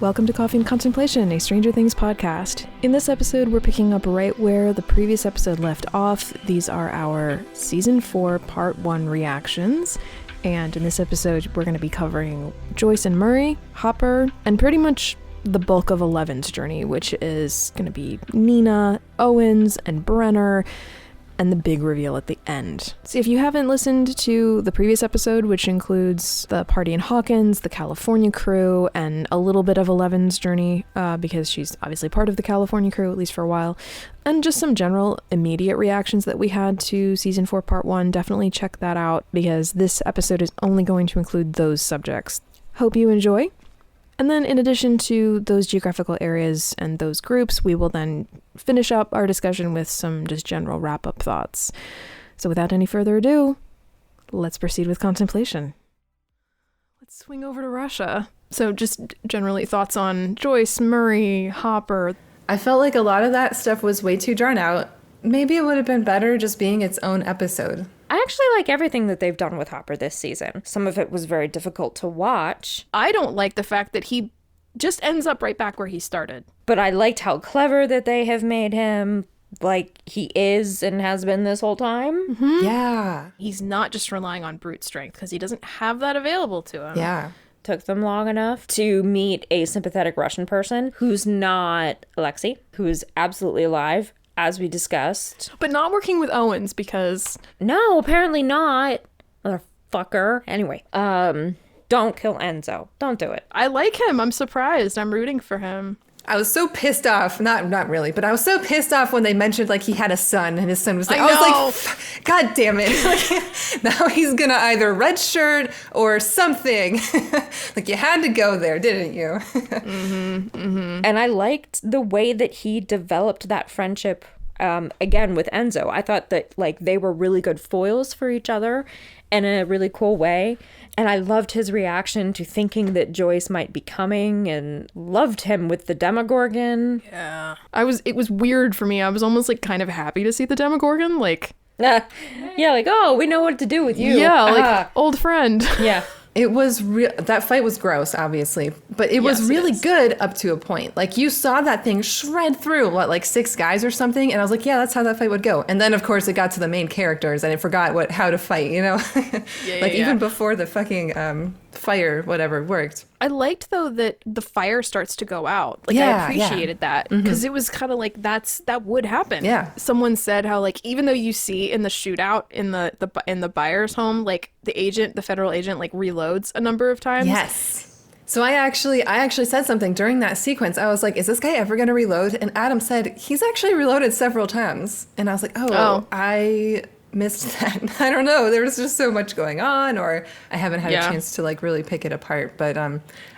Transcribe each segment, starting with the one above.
Welcome to Coffee and Contemplation, a Stranger Things podcast. In this episode, we're picking up right where the previous episode left off. These are our Season 4 Part 1 reactions. And in this episode, we're going to be covering Joyce and Murray, Hopper, and pretty much the bulk of Eleven's journey, which is going to be Nina, Owens, and Brenner, and the big reveal at the end. So if you haven't listened to the previous episode, which includes the party in Hawkins, the California crew, and a little bit of Eleven's journey, because she's obviously part of the California crew, at least for a while, and just some general immediate reactions that we had to Season 4 Part 1, definitely check that out, because this episode is only going to include those subjects. Hope you enjoy. And then in addition to those geographical areas and those groups, we will then finish up our discussion with some just general wrap-up thoughts. So without any further ado, let's proceed with contemplation. Let's swing over to Russia. So just generally thoughts on Joyce, Murray, Hopper. I felt like a lot of that stuff was way too drawn out. Maybe it would have been better just being its own episode. I actually like everything that they've done with Hopper this season. Some of it was very difficult to watch. I don't like the fact that he just ends up right back where he started. But I liked how clever that they have made him, like he is and has been this whole time. Mm-hmm. Yeah. He's not just relying on brute strength, because he doesn't have that available to him. Yeah. Took them long enough to meet a sympathetic Russian person who's not Alexei, who's absolutely alive, as we discussed. But not working with Owens because... No, apparently not. Motherfucker. Anyway, don't kill Enzo. Don't do it. I like him. I'm surprised. I'm rooting for him. I was so pissed off. Not really, but I was so pissed off when they mentioned like he had a son and his son was like, I was like, God damn it. Like, now he's gonna either redshirt or something. Like you had to go there, didn't you? And I liked the way that he developed that friendship again with Enzo. I thought that like they were really good foils for each other in a really cool way. And I loved his reaction to thinking that Joyce might be coming, and loved him with the Demogorgon. Yeah. It was weird for me. I was almost like kind of happy to see the Demogorgon. Like, yeah, like, oh, we know what to do with you. Yeah, like old friend. Yeah. It was that fight was gross, obviously, but it was really good up to a point. Like you saw that thing shred through like 6 guys or something, and I was like, yeah, that's how that fight would go. And then of course it got to the main characters, and I forgot how to fight. You know, even before the fucking fire whatever worked. I liked though that the fire starts to go out. Like I appreciated that, because it was kind of like that would happen. Yeah. Someone said how like even though you see in the shootout in the buyer's home, like the federal agent like reloads a number of times. Yes. So I actually said something during that sequence. I was like, is this guy ever going to reload? And Adam said he's actually reloaded several times. And I was like, oh. I missed that. I don't know. There was just so much going on, or I haven't had a chance to like really pick it apart. But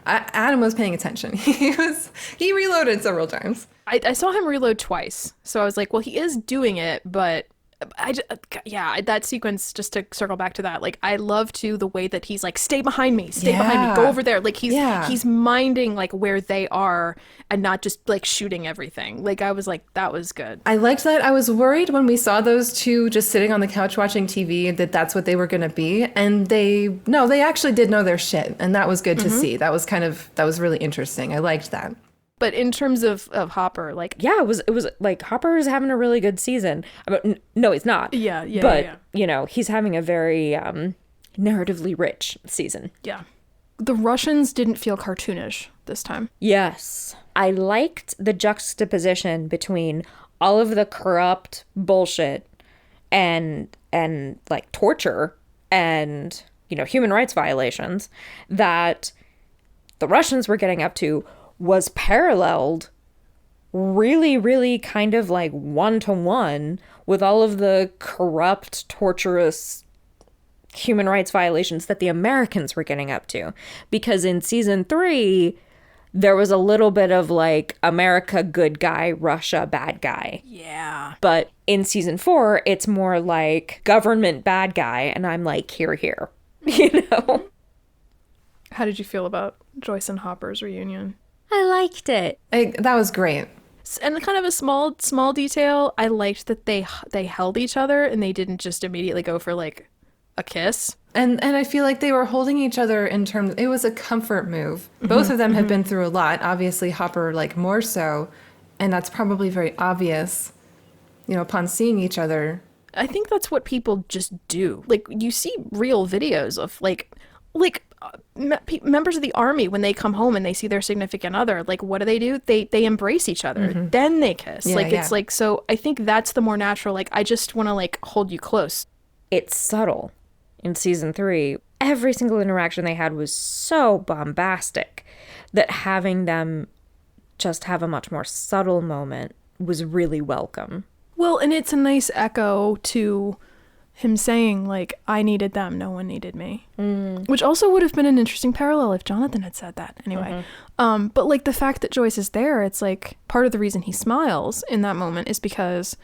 Adam was paying attention. He reloaded several times. I saw him reload twice, so I was like, well, he is doing it, but that sequence, just to circle back to that, like I love too the way that he's like, stay behind me, go over there, like he's minding like where they are and not just like shooting everything. Like I was like, that was good. I liked that. I was worried when we saw those two just sitting on the couch watching TV that's what they were gonna be, and they actually did know their shit, and that was good to see. That was really interesting. I liked that. But in terms of Hopper, like... Yeah, it was like, Hopper is having a really good season. I mean, no, he's not. Yeah. But, you know, he's having a very narratively rich season. Yeah. The Russians didn't feel cartoonish this time. Yes. I liked the juxtaposition between all of the corrupt bullshit and like, torture and, you know, human rights violations that the Russians were getting up to, was paralleled really, really kind of like 1-to-1 with all of the corrupt, torturous human rights violations that the Americans were getting up to. Because in season 3, there was a little bit of like America good guy, Russia bad guy. Yeah. But in season 4, it's more like government bad guy, and I'm like, here, you know? How did you feel about Joyce and Hopper's reunion? I liked it. That was great. And kind of a small detail, I liked that they held each other and they didn't just immediately go for like a kiss. And I feel like they were holding each other in terms, it was a comfort move. Both of them had been through a lot, obviously Hopper like more so, and that's probably very obvious, you know, upon seeing each other. I think that's what people just do. Like, you see real videos of members of the army when they come home and they see their significant other, like, what do? They embrace each other, then they kiss. It's like, so I think that's the more natural, like, I just want to like hold you close. It's subtle. In season 3, every single interaction they had was so bombastic that having them just have a much more subtle moment was really welcome. Well, and it's a nice echo to him saying, like, I needed them, no one needed me. Which also would have been an interesting parallel if Jonathan had said that. Anyway. But, like, the fact that Joyce is there, it's like part of the reason he smiles in that moment is because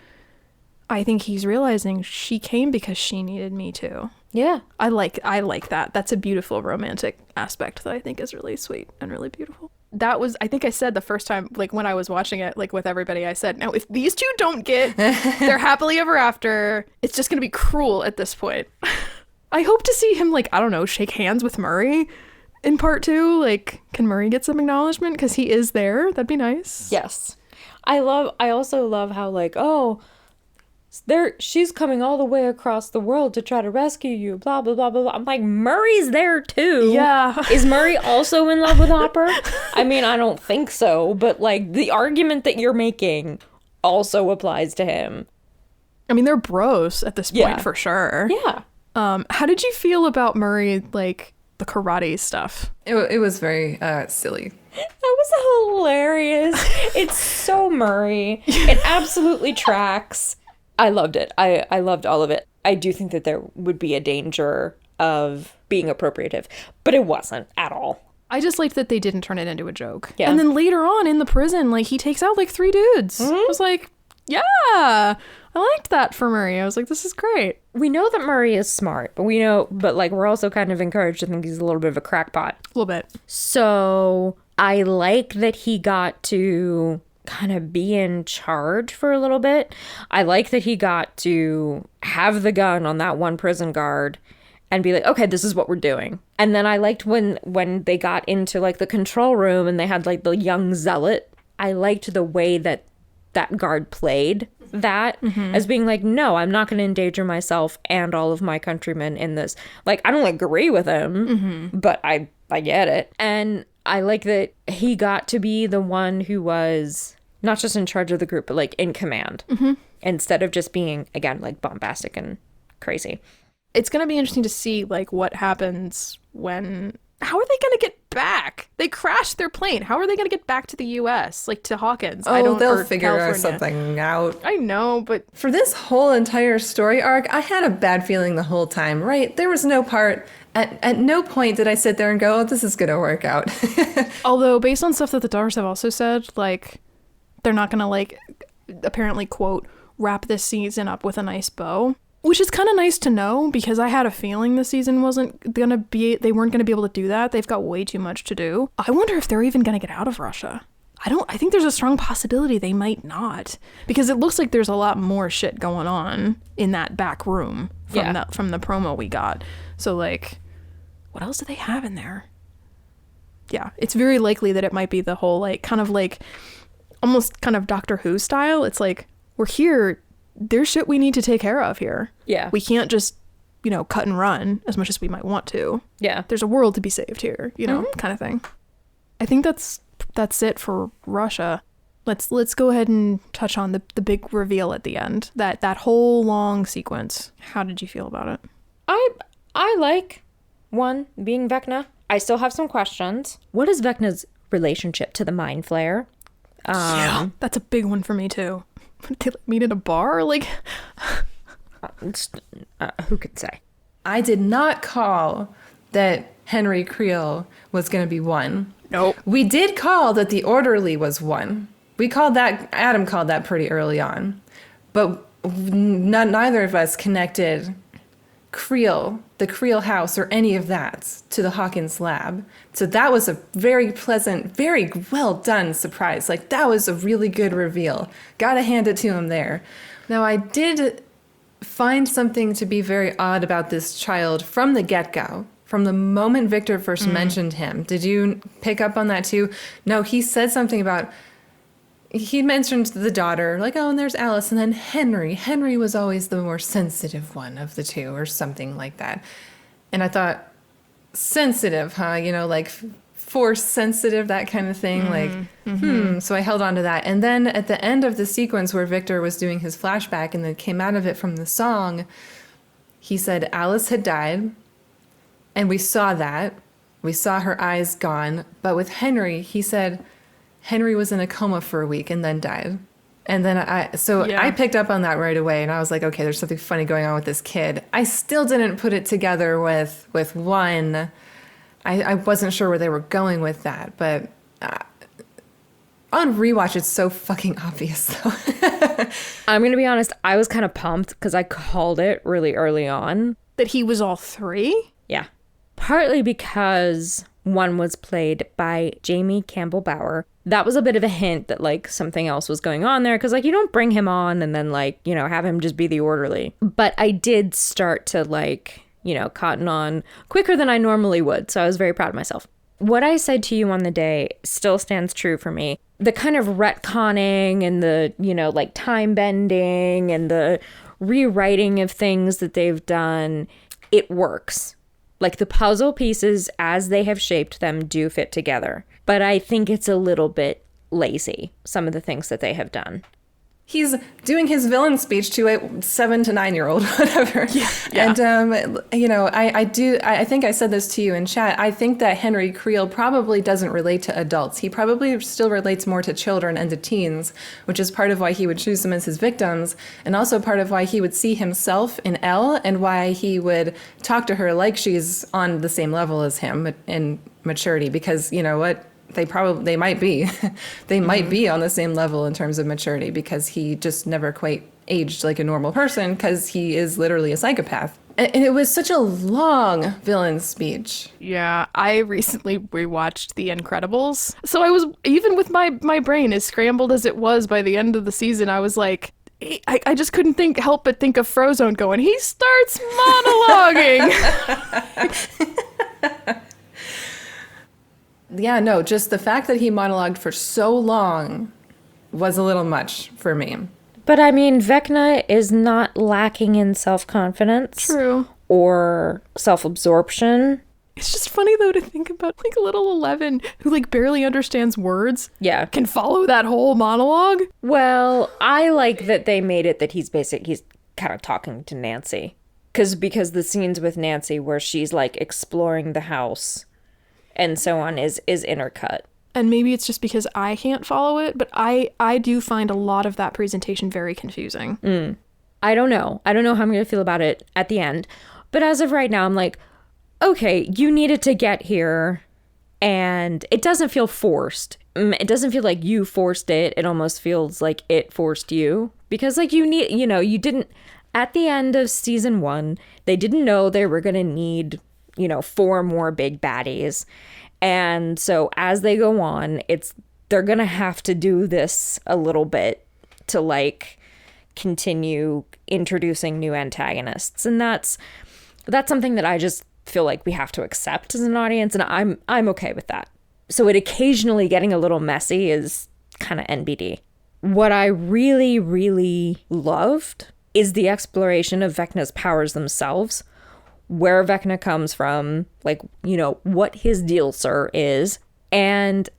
I think he's realizing she came because she needed me too. Yeah. I like that. That's a beautiful romantic aspect that I think is really sweet and really beautiful. That was, I think I said the first time, like when I was watching it, like with everybody, I said, now if these two don't get their happily ever after, it's just going to be cruel at this point. I hope to see him, like, I don't know, shake hands with Murray in part 2. Like, can Murray get some acknowledgement? Because he is there. That'd be nice. Yes. I also love how, like, oh, she's coming all the way across the world to try to rescue you, blah, blah, blah, blah, blah. I'm like, Murray's there too. Yeah. Is Murray also in love with Hopper? I mean, I don't think so, but like the argument that you're making also applies to him. I mean, they're bros at this point for sure. Yeah. How did you feel about Murray, like the karate stuff? It was very silly. That was hilarious. It's so Murray. It absolutely tracks. I loved it. I loved all of it. I do think that there would be a danger of being appropriative, but it wasn't at all. I just liked that they didn't turn it into a joke. Yeah. And then later on in the prison, like, he takes out like 3 dudes. I was like, yeah, I liked that for Murray. I was like, this is great. We know that Murray is smart, but we're also kind of encouraged to think he's a little bit of a crackpot. A little bit. So I like that he got to kind of be in charge for a little bit. I like that he got to have the gun on that one prison guard and be like, okay, this is what we're doing. And then I liked when they got into like the control room and they had like the young zealot. I liked the way that guard played that as being like, no, I'm not going to endanger myself and all of my countrymen in this. Like, I don't agree with him, but I get it. And I like that he got to be the one who was not just in charge of the group, but like in command instead of just being, again, like bombastic and crazy. It's going to be interesting to see like what happens when, how are they going to get back? They crashed their plane. How are they going to get back to the US, like to Hawkins? They'll figure something out. I know, but for this whole entire story arc, I had a bad feeling the whole time, right? There was no part, at no point did I sit there and go, oh, this is going to work out. Although, based on stuff that the daughters have also said, like, they're not going to, like, apparently, quote, wrap this season up with a nice bow. Which is kind of nice to know, because I had a feeling the season they weren't going to be able to do that. They've got way too much to do. I wonder if they're even going to get out of Russia. I think there's a strong possibility they might not, because it looks like there's a lot more shit going on in that back room from the promo we got. So, like, what else do they have in there? Yeah, it's very likely that it might be the whole, like, kind of like almost kind of Doctor Who style. It's like, we're here. There's shit we need to take care of here. Yeah. We can't just, cut and run as much as we might want to. Yeah. There's a world to be saved here, kind of thing. I think that's it for Russia. Let's go ahead and touch on the big reveal at the end. That whole long sequence. How did you feel about it? I like one being Vecna. I still have some questions. What is Vecna's relationship to the Mind Flayer? Yeah, that's a big one for me too. They meet in a bar? Like, who could say? I did not call that Henry Creel was going to be one. Nope. We did call that the orderly was one. We called that, Adam called that pretty early on. But neither of us connected Creel, the Creel house, or any of that to the Hawkins lab. So that was a very pleasant, very well done surprise. Like, that was a really good reveal. Gotta hand it to him there. Now, I did find something to be very odd about this child from the get-go. From the moment Victor first mentioned him. Did you pick up on that too? No, he said something about, he mentioned the daughter, like, oh, and there's Alice, and then Henry. Henry was always the more sensitive one of the two, or something like that. And I thought, sensitive, huh? You know, like force sensitive, that kind of thing. So I held on to that. And then at the end of the sequence where Victor was doing his flashback and then came out of it from the song, he said Alice had died. And we saw that. We saw her eyes gone. But with Henry, he said Henry was in a coma for a week and then died. And then I picked up on that right away. And I was like, okay, there's something funny going on with this kid. I still didn't put it together with one. I wasn't sure where they were going with that. But on rewatch, it's so fucking obvious, though. I'm going to be honest. I was kind of pumped because I called it really early on. That he was all three? Yeah. Partly because one was played by Jamie Campbell Bower. That was a bit of a hint that, like, something else was going on there. Because, like, you don't bring him on and then, like, you know, have him just be the orderly. But I did start to, like, you know, cotton on quicker than I normally would. So I was very proud of myself. What I said to you on the day still stands true for me. The kind of retconning and the, you know, like, time bending and the rewriting of things that they've done, it works. Like, the puzzle pieces, as they have shaped them, do fit together. But I think it's a little bit lazy, some of the things that they have done. He's doing his villain speech to a 7 to 9 year old, whatever. Yeah. And, you know, I think I said this to you in chat. I think that Henry Creel probably doesn't relate to adults. He probably still relates more to children and to teens, which is part of why he would choose them as his victims, and also part of why he would see himself in Elle and why he would talk to her like she's on the same level as him in maturity, because, you know what? They might be. They might be on the same level in terms of maturity, because he just never quite aged like a normal person, because he is literally a psychopath. And it was such a long villain speech. Yeah, I recently rewatched The Incredibles. So I was, even with my brain as scrambled as it was by the end of the season, I was like, I just couldn't help but think of Frozone going, he starts monologuing. Yeah, no, just the fact that he monologued for so long was a little much for me. But I mean, Vecna is not lacking in self-confidence. True. Or self-absorption. It's just funny, though, to think about, like, little 11 who, like, barely understands words. Yeah. Can follow that whole monologue. Well, I like that they made it that he's kind of talking to Nancy. Because the scenes with Nancy where she's, like, exploring the house and so on is intercut. And maybe it's just because I can't follow it, but I do find a lot of that presentation very confusing. I don't know how I'm going to feel about it at the end. But as of right now, I'm like, okay, you needed to get here, and it doesn't feel forced. It doesn't feel like you forced it. It almost feels like it forced you. Because, like, you didn't, at the end of season 1, they didn't know they were going to need, 4 more big baddies. And so as they go on, they're going to have to do this a little bit to, like, continue introducing new antagonists. And that's something that I just feel like we have to accept as an audience, and I'm okay with that. So it occasionally getting a little messy is kind of NBD. What I really, really loved is the exploration of Vecna's powers themselves, where Vecna comes from, like, what his deal, sir, is. And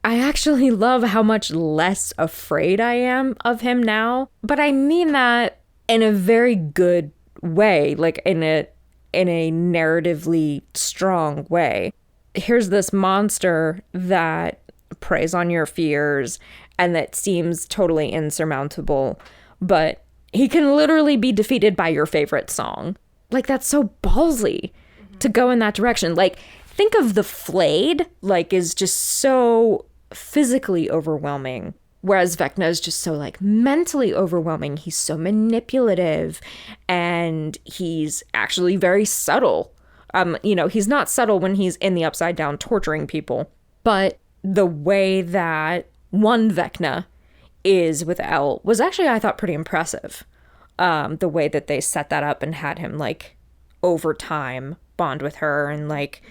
I actually love how much less afraid I am of him now. But I mean that in a very good way, like in a narratively strong way. Here's this monster that preys on your fears and that seems totally insurmountable, but he can literally be defeated by your favorite song. Like, that's so ballsy to go in that direction. Like, think of the Flayed, like, is just so physically overwhelming, whereas Vecna is just so, like, mentally overwhelming. He's so manipulative, and he's actually very subtle. He's not subtle when he's in the Upside Down torturing people, but the way that one Vecna is with Elle was actually, I thought, pretty impressive. the way that they set that up and had him like over time bond with her and like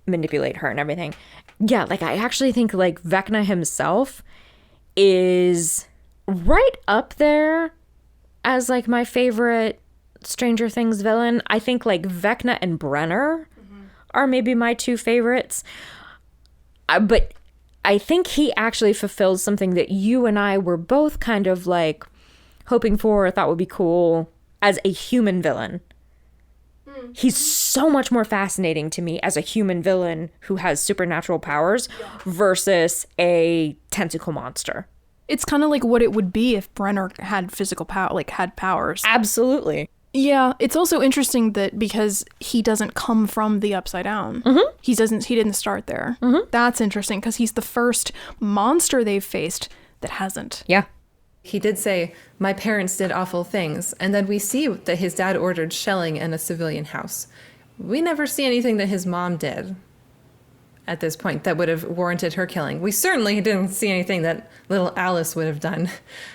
manipulate her and everything. Yeah, like I actually think like Vecna himself is right up there as like my favorite Stranger Things villain. I think like Vecna and Brenner are maybe my two favorites. But I think he actually fulfills something that you and I were both kind of like hoping for or thought would be cool as a human villain. He's so much more fascinating to me as a human villain who has supernatural powers versus a tentacle monster. It's kind of like what it would be if Brenner had physical power, like had powers. Absolutely. Yeah, it's also interesting that because he doesn't come from the Upside Down. He didn't start there. That's interesting because he's the first monster they've faced that hasn't. Yeah. He did say, my parents did awful things. And then we see that his dad ordered shelling in a civilian house. We never see anything that his mom did at this point that would have warranted her killing. We certainly didn't see anything that little Alice would have done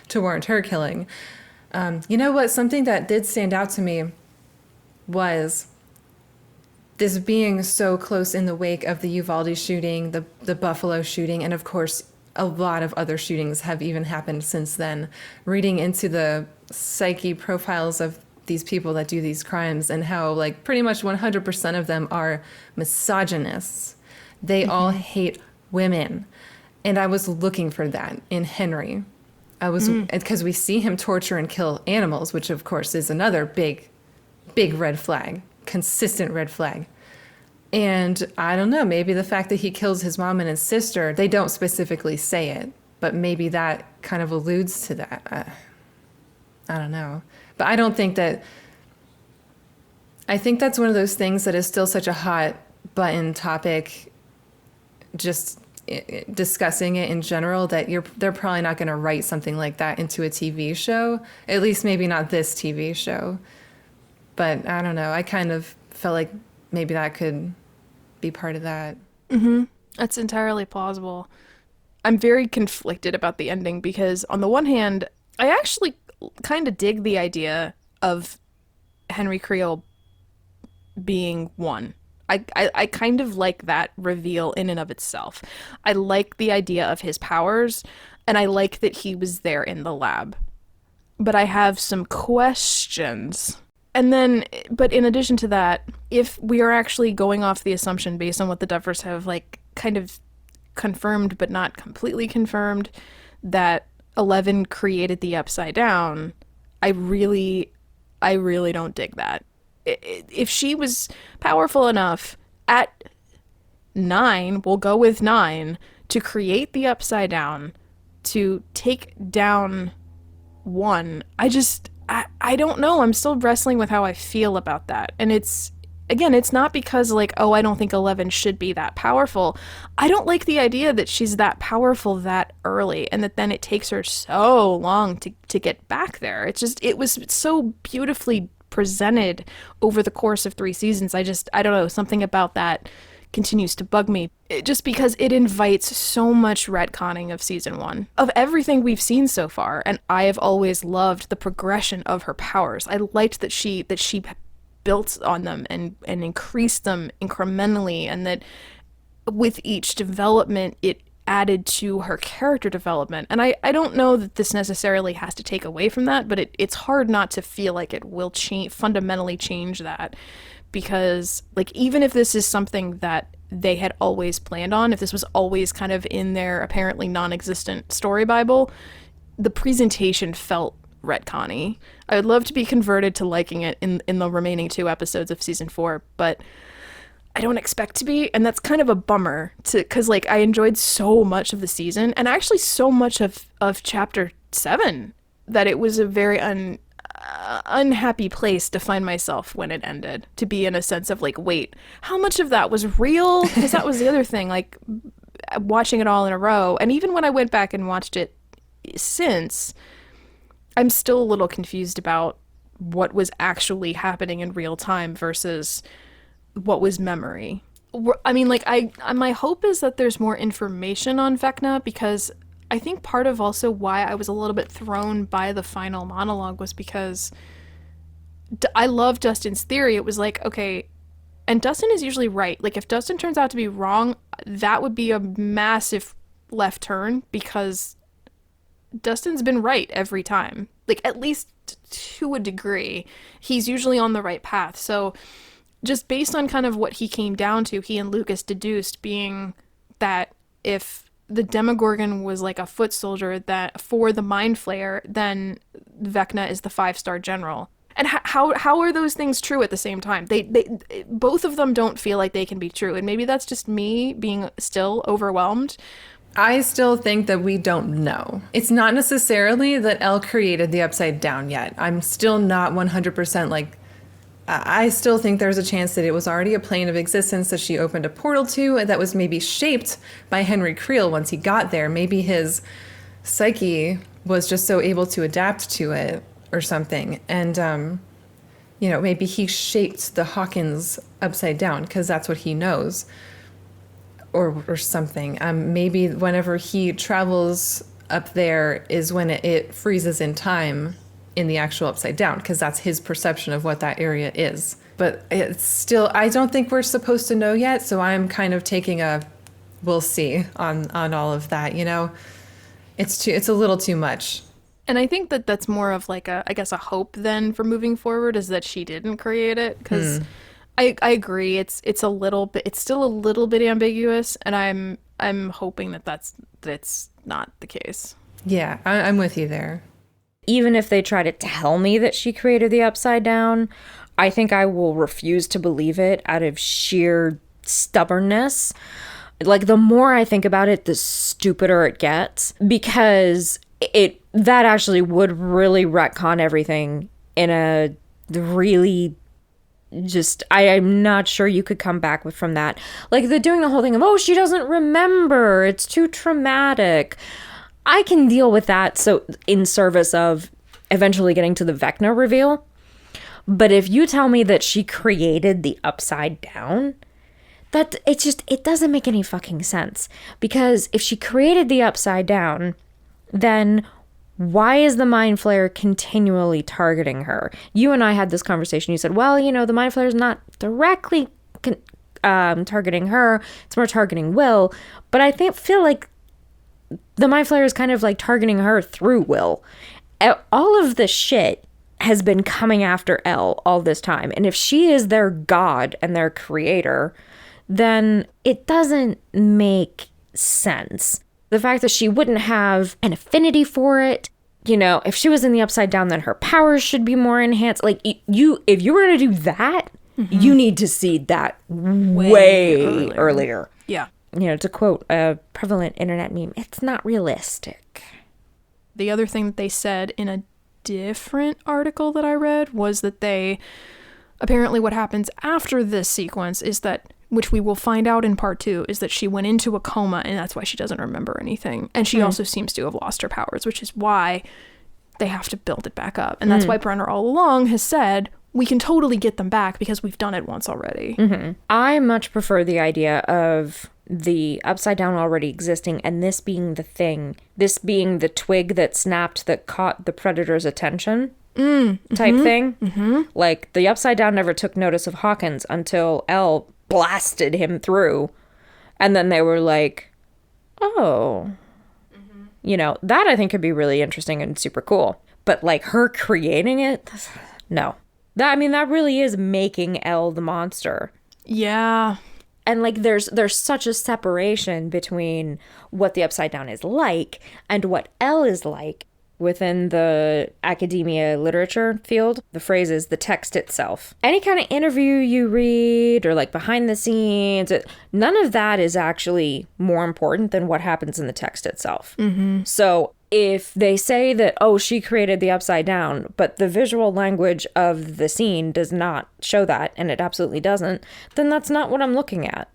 to warrant her killing. You know what? Something that did stand out to me was this being so close in the wake of the Uvalde shooting, the Buffalo shooting, and of course, a lot of other shootings have even happened since then. Reading into the psyche profiles of these people that do these crimes and how like pretty much 100% of them are misogynists. They all hate women. And I was looking for that in Henry. Because we see him torture and kill animals, which of course is another big red flag, consistent red flag. And I don't know, maybe the fact that he kills his mom and his sister, they don't specifically say it, but maybe that kind of alludes to that. I don't know. But I don't think that, I think that's one of those things that is still such a hot button topic, just discussing it in general, that they're probably not going to write something like that into a TV show, at least maybe not this TV show. But I don't know, I kind of felt like maybe that could be part of that. That's entirely plausible. I'm very conflicted about the ending because on the one hand, I actually kind of dig the idea of Henry Creel being one. I kind of like that reveal in and of itself. I like the idea of his powers, and I like that he was there in the lab. But I have some questions. And then, but in addition to that, if we are actually going off the assumption based on what the Duffers have like kind of confirmed but not completely confirmed that 11 created the Upside Down, I really don't dig that. If she was powerful enough at 9, we'll go with 9, to create the Upside Down, to take down 1, I don't know. I'm still wrestling with how I feel about that. And it's not because like, oh, I don't think 11 should be that powerful. I don't like the idea that she's that powerful that early and that then it takes her so long to get back there. It was so beautifully presented over the course of 3 seasons. I don't know, something about that continues to bug me, just because it invites so much retconning of season 1 of everything we've seen so far. And I have always loved the progression of her powers. I liked that she built on them and increased them incrementally, and that with each development it added to her character development. And I don't know that this necessarily has to take away from that, but it's hard not to feel like it will fundamentally change that. Because, like, even if this is something that they had always planned on, if this was always kind of in their apparently non-existent story Bible, the presentation felt retconny. I would love to be converted to liking it in the remaining 2 episodes of season 4, but I don't expect to be, and that's kind of a bummer, because, like, I enjoyed so much of the season, and actually so much of chapter 7, that it was a very unhappy place to find myself when it ended, to be in a sense of like, wait, how much of that was real? Because that was the other thing, like watching it all in a row, and even when I went back and watched it since, I'm still a little confused about what was actually happening in real time versus what was memory. I mean, like, my hope is that there's more information on Vecna, because I think part of also why I was a little bit thrown by the final monologue was because I love Dustin's theory. It was like, okay, and Dustin is usually right. Like, if Dustin turns out to be wrong, that would be a massive left turn, because Dustin's been right every time. Like, at least to a degree. He's usually on the right path. So just based on kind of what he came down to, he and Lucas deduced being that if the Demogorgon was like a foot soldier that for the Mind Flayer, then Vecna is the 5-star general. And how are those things true at the same time? They both of them don't feel like they can be true. And maybe that's just me being still overwhelmed. I still think that we don't know. It's not necessarily that Elle created the Upside Down yet. I'm still not 100% like, I still think there's a chance that it was already a plane of existence that she opened a portal to that was maybe shaped by Henry Creel once he got there. Maybe his psyche was just so able to adapt to it or something. And, maybe he shaped the Hawkins Upside Down because that's what he knows. Or something. Maybe whenever he travels up there is when it freezes in time in the actual Upside Down, because that's his perception of what that area is. But it's still, I don't think we're supposed to know yet, so I'm kind of taking a we'll see on all of that, It's a little too much. And I think that that's more of like a hope then for moving forward, is that she didn't create it, because I agree it's still a little bit ambiguous, and I'm hoping that's not the case. Yeah, I'm with you there. Even if they try to tell me that she created the Upside Down, I think I will refuse to believe it out of sheer stubbornness. Like, the more I think about it, the stupider it gets, because that actually would really retcon everything in a really I'm not sure you could come back from that. Like, they're doing the whole thing of, oh, she doesn't remember, it's too traumatic. I can deal with that, so in service of eventually getting to the Vecna reveal. But if you tell me that she created the Upside Down, it doesn't make any fucking sense. Because if she created the Upside Down, then why is the Mind Flayer continually targeting her? You and I had this conversation. You said, well, the Mind Flayer is not directly targeting her. It's more targeting Will. But I feel like the Mind Flayer is kind of like targeting her through Will. All of the shit has been coming after Elle all this time. And if she is their god and their creator, then it doesn't make sense. The fact that she wouldn't have an affinity for it, if she was in the Upside Down, then her powers should be more enhanced. Like, if you were going to do that, you need to see that way earlier. Yeah. To quote a prevalent internet meme, it's not realistic. The other thing that they said in a different article that I read was that apparently what happens after this sequence is that, which we will find out in part 2, is that she went into a coma, and that's why she doesn't remember anything. And she also seems to have lost her powers, which is why they have to build it back up. And that's why Brenner all along has said, we can totally get them back because we've done it once already. Mm-hmm. I much prefer the idea of the Upside Down already existing, and this being the thing, this being the twig that snapped that caught the Predator's attention type thing. Mm-hmm. Like, the Upside Down never took notice of Hawkins until Elle blasted him through, and then they were like, oh, that I think could be really interesting and super cool. But like, her creating it, no. That really is making Elle the monster. Yeah. And like, there's such a separation between what the Upside Down is like and what Elle is like. Within the academia literature field, the phrase is the text itself. Any kind of interview you read or like behind the scenes, none of that is actually more important than what happens in the text itself. Mm-hmm. So if they say that, oh, she created the Upside Down, but the visual language of the scene does not show that, and it absolutely doesn't, then that's not what I'm looking at.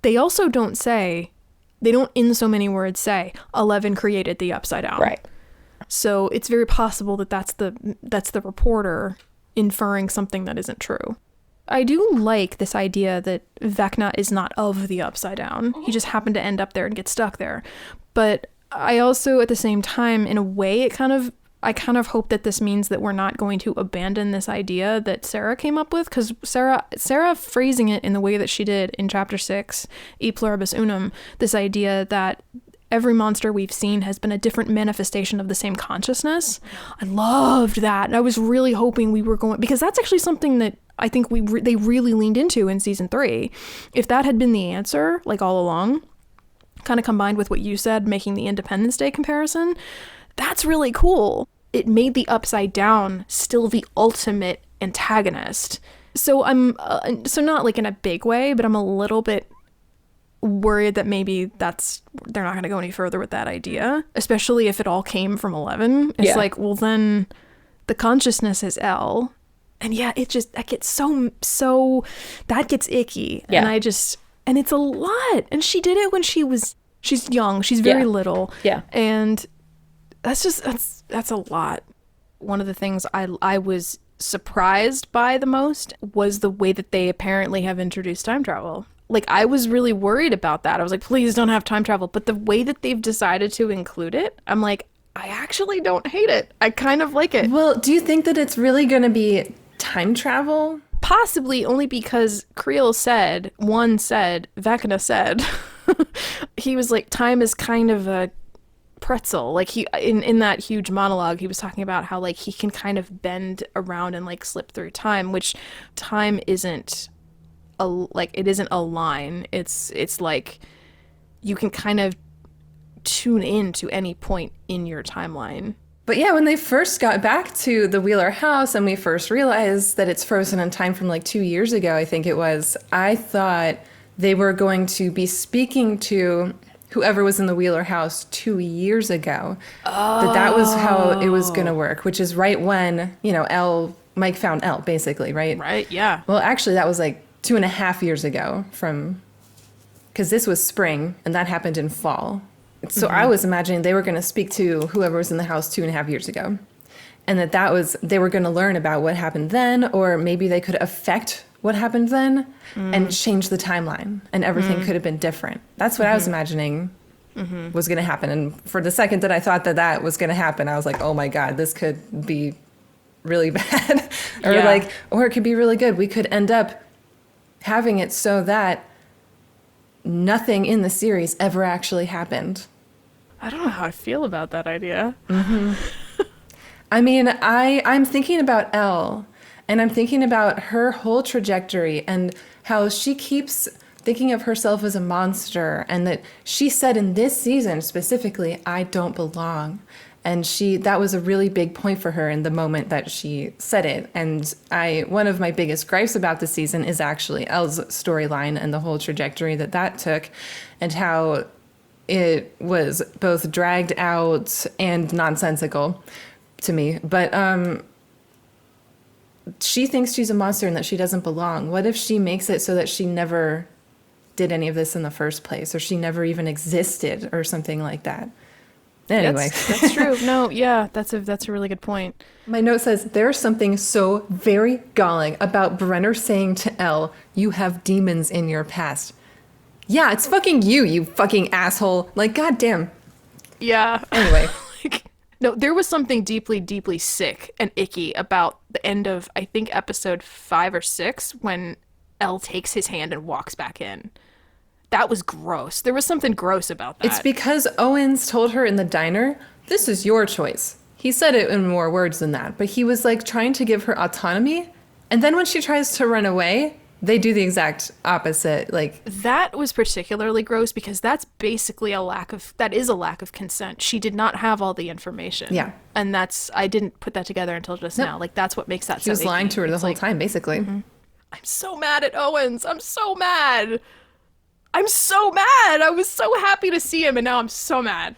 They also don't in so many words say, 11 created the Upside Down. Right. So it's very possible that that's the reporter inferring something that isn't true. I do like this idea that Vecna is not of the Upside Down. He just happened to end up there and get stuck there. But I also, at the same time, in a way, I kind of hope that this means that we're not going to abandon this idea that Sarah came up with, because Sarah phrasing it in the way that she did in chapter 6, E Pluribus Unum, this idea that every monster we've seen has been a different manifestation of the same consciousness. I loved that. And I was really hoping we were going, because that's actually something that I think they really leaned into in season 3. If that had been the answer, like all along, kind of combined with what you said, making the Independence Day comparison, that's really cool. It made the Upside Down still the ultimate antagonist. So so not like in a big way, but I'm a little bit worried that maybe they're not going to go any further with that idea, especially if it all came from 11. It's like, well, then the consciousness is L, and that gets so that gets icky, and and it's a lot, and she did it when she's young, she's very little, and that's a lot. One of the things I was surprised by the most was the way that they apparently have introduced time travel. Like, I was really worried about that. I was like, please don't have time travel. But the way that they've decided to include it, I'm like, I actually don't hate it. I kind of like it. Well, do you think that it's really going to be time travel? Possibly, only because Creel said, Vecna said, he was like, time is kind of a pretzel. Like, he in that huge monologue, he was talking about how, like, he can kind of bend around and, like, slip through time, which time isn't it isn't a line. It's like you can kind of tune in to any point in your timeline. But yeah, when they first got back to the Wheeler house and we first realized that it's frozen in time from like 2 years ago, I think it was, I thought they were going to be speaking to whoever was in the Wheeler house 2 years ago. Oh. That was how it was going to work, which is right when, Mike found Elle, basically, right? Right, yeah. Well, actually, that was like 2.5 years ago because this was spring and that happened in fall. So I was imagining they were going to speak to whoever was in the house 2.5 years ago, and they were going to learn about what happened then, or maybe they could affect what happened then and change the timeline, and everything could have been different. That's what I was imagining was going to happen. And for the second that I thought that was going to happen, I was like, oh my God, this could be really bad. Or it could be really good. We could end up having it so that nothing in the series ever actually happened. I don't know how I feel about that idea. I mean, I'm thinking about Elle, and I'm thinking about her whole trajectory and how she keeps thinking of herself as a monster, and that she said in this season specifically, I don't belong. And that was a really big point for her in the moment that she said it. And one of my biggest gripes about the season is actually Elle's storyline and the whole trajectory that took, and how it was both dragged out and nonsensical to me. But she thinks she's a monster and that she doesn't belong. What if she makes it so that she never did any of this in the first place, or she never even existed, or something like that? Anyway. That's true. No, yeah, that's a really good point. My note says, there's something so very galling about Brenner saying to Elle, you have demons in your past. Yeah, it's fucking you fucking asshole. Like, goddamn. Yeah. Anyway. No, there was something deeply, deeply sick and icky about the end of, I think, episode 5 or 6, when Elle takes his hand and walks back in. That was gross. There was something gross about that. It's because Owens told her in the diner, this is your choice. He said it in more words than that, but he was like trying to give her autonomy. And then when she tries to run away, they do the exact opposite. Like, that was particularly gross because that's basically a lack of consent. She did not have all the information. Yeah. And I didn't put that together until just now. Like, that's what makes that She was lying to her the whole time, basically. I'm so mad at Owens. I'm so mad. I was so happy to see him, and now I'm so mad.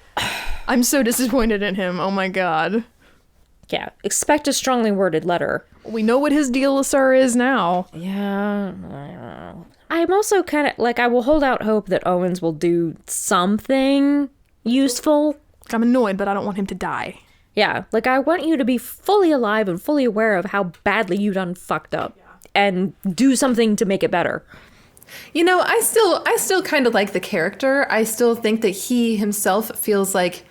I'm so disappointed in him. Oh my God. Yeah, expect a strongly worded letter. We know what his deal with her is now. Yeah. I'm also kind of, like, I will hold out hope that Owens will do something useful. I'm annoyed, but I don't want him to die. Yeah, like, I want you to be fully alive and fully aware of how badly you done fucked up. Yeah. And do something to make it better. You know, I still kind of like the character. I still think that he himself feels like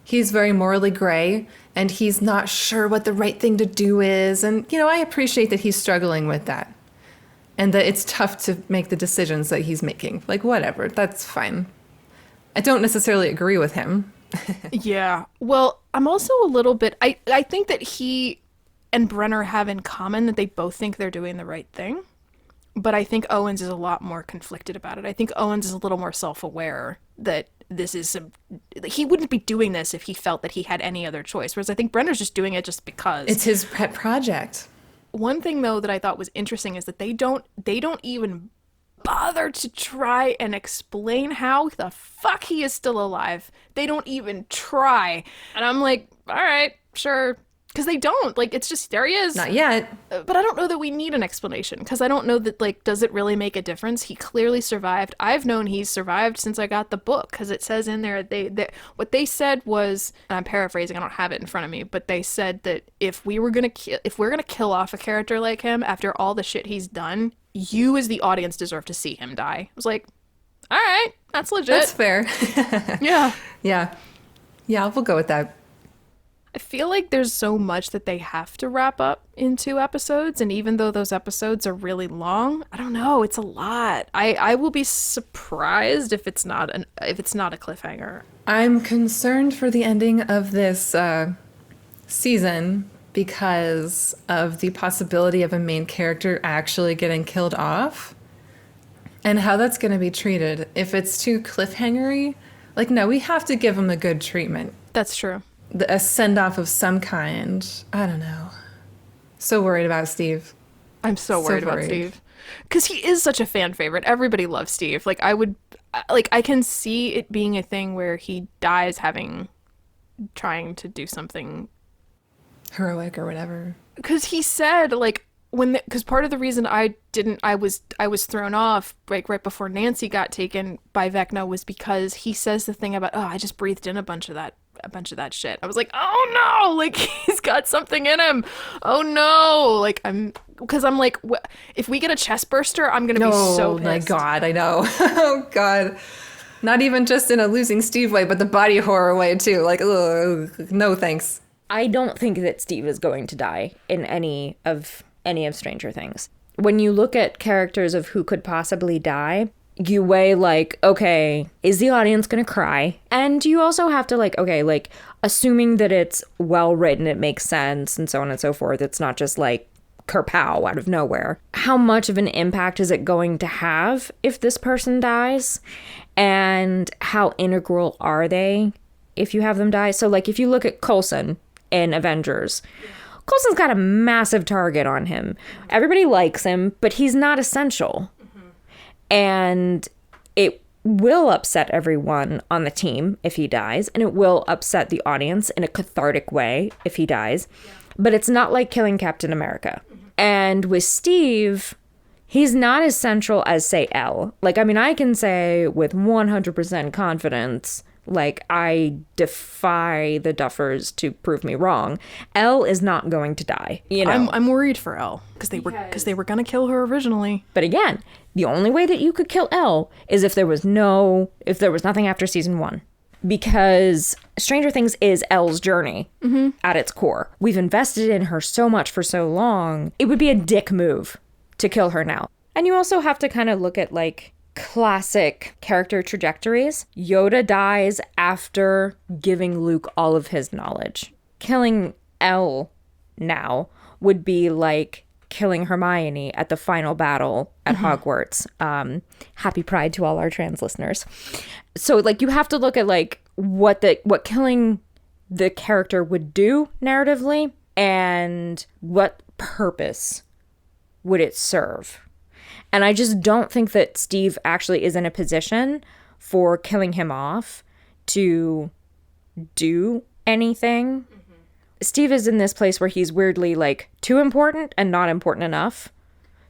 he's very morally gray and he's not sure what the right thing to do is. And, you know, I appreciate that he's struggling with that and that it's tough to make the decisions that he's making. Like, whatever, that's fine. I don't necessarily agree with him. Yeah. Well, I'm also a little bit, I think that he and Brenner have in common that they both think they're doing the right thing. But I think Owens is a lot more conflicted about it. I think Owens is a little more self-aware that this is he wouldn't be doing this if he felt that he had any other choice. Whereas I think Brenner's just doing it just because. It's his pet project. One thing though that I thought was interesting is that they don't even bother to try and explain how the fuck he is still alive. They don't even try. And I'm like, all right, sure. Because they don't. Like, it's just, there he is. Not yet. But I don't know that we need an explanation. Because I don't know that, like, does it really make a difference? He clearly survived. I've known he's survived since I got the book. Because it says in there, what they said was, and I'm paraphrasing, I don't have it in front of me, but they said that if we're gonna kill off a character like him after all the shit he's done, you as the audience deserve to see him die. I was like, all right, that's legit. That's fair. Yeah. Yeah. Yeah, we'll go with that. I feel like there's so much that they have to wrap up in 2 episodes, and even though those episodes are really long, I don't know, it's a lot. I will be surprised if it's not a cliffhanger. I'm concerned for the ending of this season because of the possibility of a main character actually getting killed off and how that's going to be treated. If it's too cliffhangery, like, no, we have to give him a good treatment. That's true. A send-off of some kind. I don't know. So worried about Steve. I'm so worried about Steve. Because he is such a fan favorite. Everybody loves Steve. Like, I can see it being a thing where he dies trying to do something heroic or whatever. Because he said, like, because part of the reason I was thrown off right before Nancy got taken by Vecna was because he says the thing about, I just breathed in a bunch of that shit. I was like, oh no, like, he's got something in him. Oh no, like, I'm like, if we get a chest burster, I'm gonna be so pissed. Oh my god, I know. Oh god, not even just in a losing Steve way, but the body horror way too. Like, ugh, no thanks. I don't think that Steve is going to die in any of Stranger Things. When you look at characters of who could possibly die, you weigh, like, okay, is the audience gonna cry? And you also have to, like, okay, like, assuming that it's well written, it makes sense, and so on and so forth, it's not just like kerpow out of nowhere. How much of an impact is it going to have if this person dies? And how integral are they if you have them die? So, like, if you look at Coulson in Avengers, Coulson's got a massive target on him. Everybody likes him, but he's not essential. And it will upset everyone on the team if he dies, and it will upset the audience in a cathartic way if he dies. But it's not like killing Captain America. And with Steve, he's not as central as, say, Elle. Like, I mean, I can say with 100% confidence, like, I defy the Duffers to prove me wrong. Elle is not going to die. You know, I'm worried for Elle because they were gonna kill her originally. But again, the only way that you could kill Elle is if there was nothing after season 1. Because Stranger Things is Elle's journey at its core. We've invested in her so much for so long. It would be a dick move to kill her now. And you also have to kind of look at, like, classic character trajectories. Yoda dies after giving Luke all of his knowledge. Killing Elle now would be like killing Hermione at the final battle at Hogwarts. Happy Pride to all our trans listeners. So, like, you have to look at, like, what killing the character would do narratively and what purpose would it serve. And I just don't think that Steve actually is in a position for killing him off to do anything. Steve is in this place where he's weirdly, like, too important and not important enough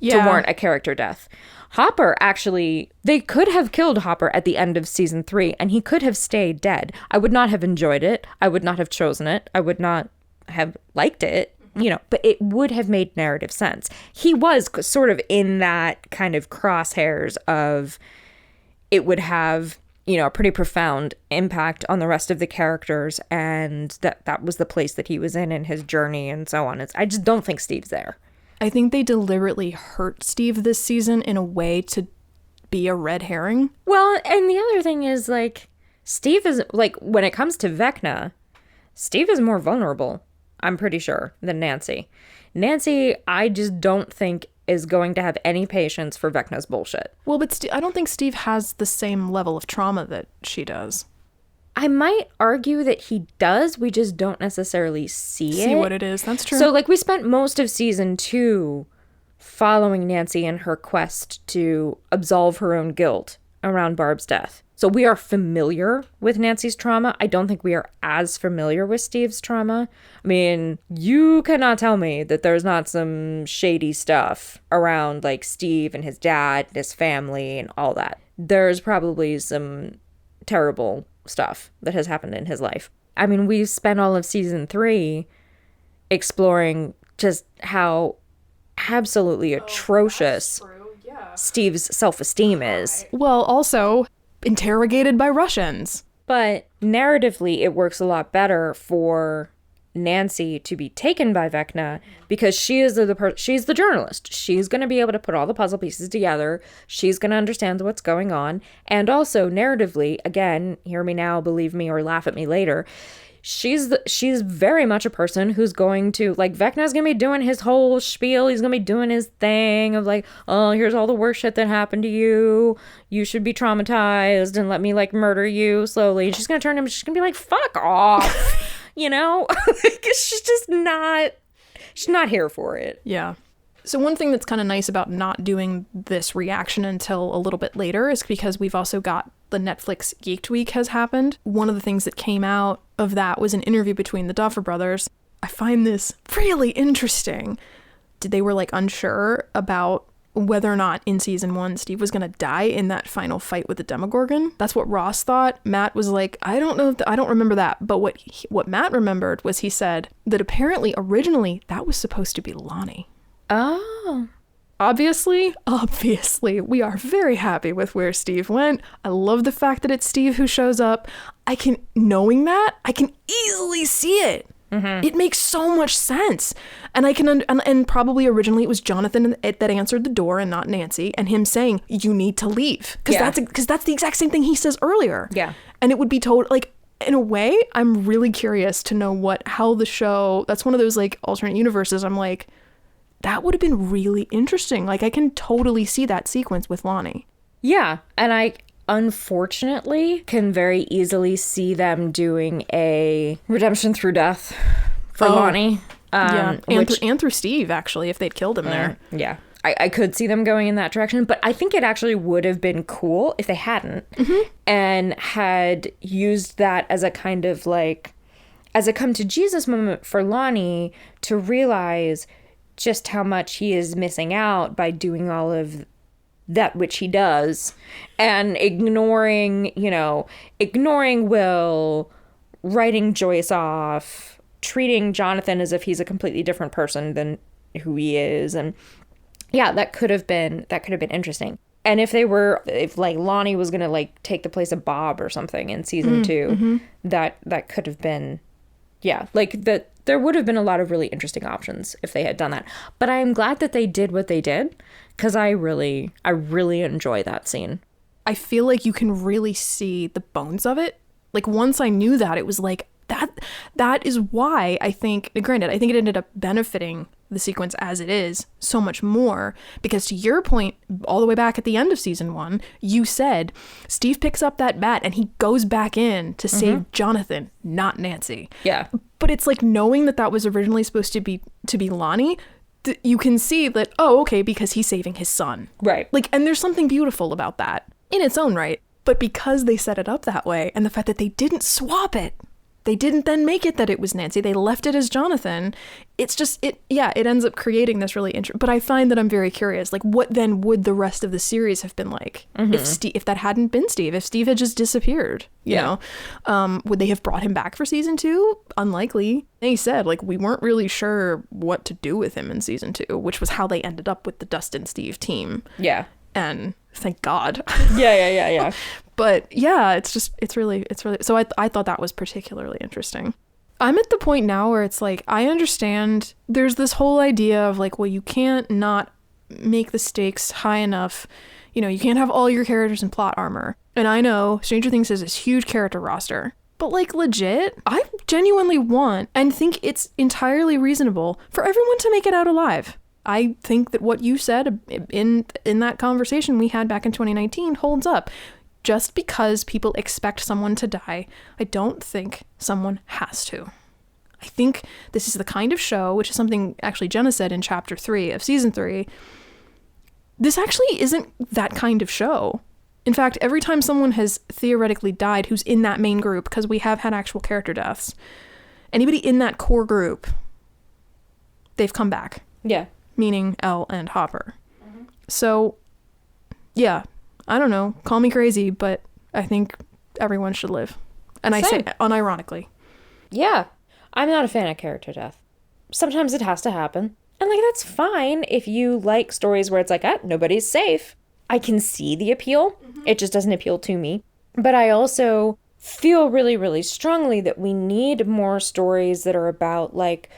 to warrant a character death. Hopper, actually, they could have killed Hopper at the end of season 3, and he could have stayed dead. I would not have enjoyed it. I would not have chosen it. I would not have liked it. but it would have made narrative sense. He was sort of in that kind of crosshairs of it would have, a pretty profound impact on the rest of the characters, and that was the place that he was in his journey and so on. I just don't think Steve's there. I think they deliberately hurt Steve this season in a way to be a red herring. Well, and the other thing is, like, Steve is, like, when it comes to Vecna, Steve is more vulnerable, I'm pretty sure, than Nancy. Nancy, I just don't think is going to have any patience for Vecna's bullshit. Well, but I don't think Steve has the same level of trauma that she does. I might argue that he does. We just don't necessarily see what it is. That's true. So, like, we spent most of season 2 following Nancy in her quest to absolve her own guilt around Barb's death. So we are familiar with Nancy's trauma. I don't think we are as familiar with Steve's trauma. I mean, you cannot tell me that there's not some shady stuff around, like, Steve and his dad and his family and all that. There's probably some terrible stuff that has happened in his life. I mean, we've spent all of season 3 exploring just how absolutely atrocious Steve's self-esteem is. Well, also interrogated by Russians. But narratively, it works a lot better for Nancy to be taken by Vecna because she is she's the journalist. She's going to be able to put all the puzzle pieces together. She's going to understand what's going on. And also narratively, again, hear me now, believe me, or laugh at me later. She's very much a person who's going to, like, Vecna's going to be doing his whole spiel. He's going to be doing his thing of, like, oh, here's all the worst shit that happened to you. You should be traumatized and let me, like, murder you slowly. And she's going to turn to him and she's going to be like, fuck off. She's not here for it. Yeah. So one thing that's kind of nice about not doing this reaction until a little bit later is because we've also got the Netflix Geeked Week has happened. One of the things that came out of that was an interview between the Duffer Brothers. I find this really interesting. They were, like, unsure about whether or not in season 1 Steve was going to die in that final fight with the Demogorgon. That's what Ross thought. Matt was like, I don't know, I don't remember that. But what Matt remembered was he said that apparently originally that was supposed to be Lonnie. Oh. Obviously, we are very happy with where Steve went. I love the fact that it's Steve who shows up. Knowing that, I can easily see it. Mm-hmm. It makes so much sense. And I can, and probably originally it was Jonathan that answered the door and not Nancy, and him saying, you need to leave. Because that's the exact same thing he says earlier. Yeah. And it would be told, like, in a way, I'm really curious to know how the show, that's one of those, like, alternate universes. I'm like, that would have been really interesting. Like, I can totally see that sequence with Lonnie. Yeah, and I unfortunately can very easily see them doing a redemption through death for Lonnie. Yeah, and through Steve, actually, if they'd killed him there. Yeah, I could see them going in that direction, but I think it actually would have been cool if they hadn't and had used that as a kind of, like, as a come to Jesus moment for Lonnie to realize just how much he is missing out by doing all of that which he does and ignoring Will, writing Joyce off, treating Jonathan as if he's a completely different person than who he is. And yeah, that could have been interesting. And if like Lonnie was going to, like, take the place of Bob or something in season 2, that could have been, yeah, like that. There would have been a lot of really interesting options if they had done that. But I am glad that they did what they did because I really enjoy that scene. I feel like you can really see the bones of it. Like, once I knew that, it was like, that is why I think, granted, I think it ended up benefiting the sequence as it is so much more, because to your point, all the way back at the end of season 1, you said Steve picks up that bat and he goes back in to save Jonathan, not Nancy. Yeah. But it's like, knowing that was originally supposed to be Lonnie, you can see that, oh, okay, because he's saving his son. Right. Like, and there's something beautiful about that in its own right. But because they set it up that way, and the fact that they didn't swap it, They didn't then make it that it was Nancy. They left it as Jonathan. It's just, it ends up creating this really interesting, but I find that I'm very curious, like what then would the rest of the series have been like if that hadn't been Steve, if Steve had just disappeared, you know? Would they have brought him back for season 2? Unlikely. They said, like, we weren't really sure what to do with him in season 2, which was how they ended up with the Dustin Steve team. Yeah. And thank God. Yeah. But yeah, it's really, so I thought that was particularly interesting. I'm at the point now where it's like, I understand there's this whole idea of like, well, you can't not make the stakes high enough. You know, you can't have all your characters in plot armor. And I know Stranger Things has this huge character roster, but like legit, I genuinely want and think it's entirely reasonable for everyone to make it out alive. I think that what you said in that conversation we had back in 2019 holds up. Just because people expect someone to die, I don't think someone has to. I think this is the kind of show, which is something actually Jenna said in chapter 3 of season 3, this actually isn't that kind of show. In fact, every time someone has theoretically died who's in that main group, because we have had actual character deaths, anybody in that core group, they've come back. Yeah. Meaning Elle and Hopper. Mm-hmm. So, yeah. I don't know, call me crazy, but I think everyone should live. And Same. I say unironically. Yeah. I'm not a fan of character death. Sometimes it has to happen. And like, that's fine if you like stories where it's like, nobody's safe. I can see the appeal. Mm-hmm. It just doesn't appeal to me. But I also feel really, really strongly that we need more stories that are about like,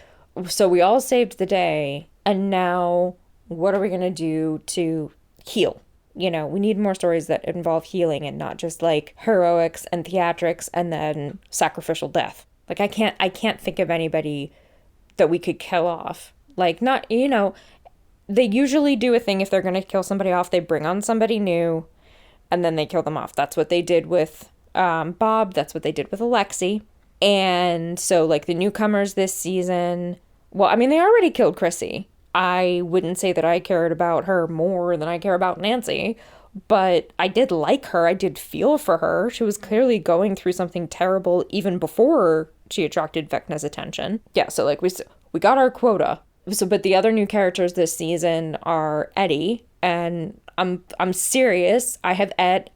so we all saved the day, and now what are we going to do to heal? You know, we need more stories that involve healing and not just like heroics and theatrics and then sacrificial death. Like I can't think of anybody that we could kill off. Like not, you know, they usually do a thing if they're going to kill somebody off, they bring on somebody new and then they kill them off. That's what they did with Bob. That's what they did with Alexi. And so like the newcomers this season, well, I mean, they already killed Chrissy. I wouldn't say that I cared about her more than I care about Nancy, but I did like her. I did feel for her. She was clearly going through something terrible even before she attracted Vecna's attention. Yeah, so like we got our quota. So, but the other new characters this season are Eddie, and I'm serious. I have had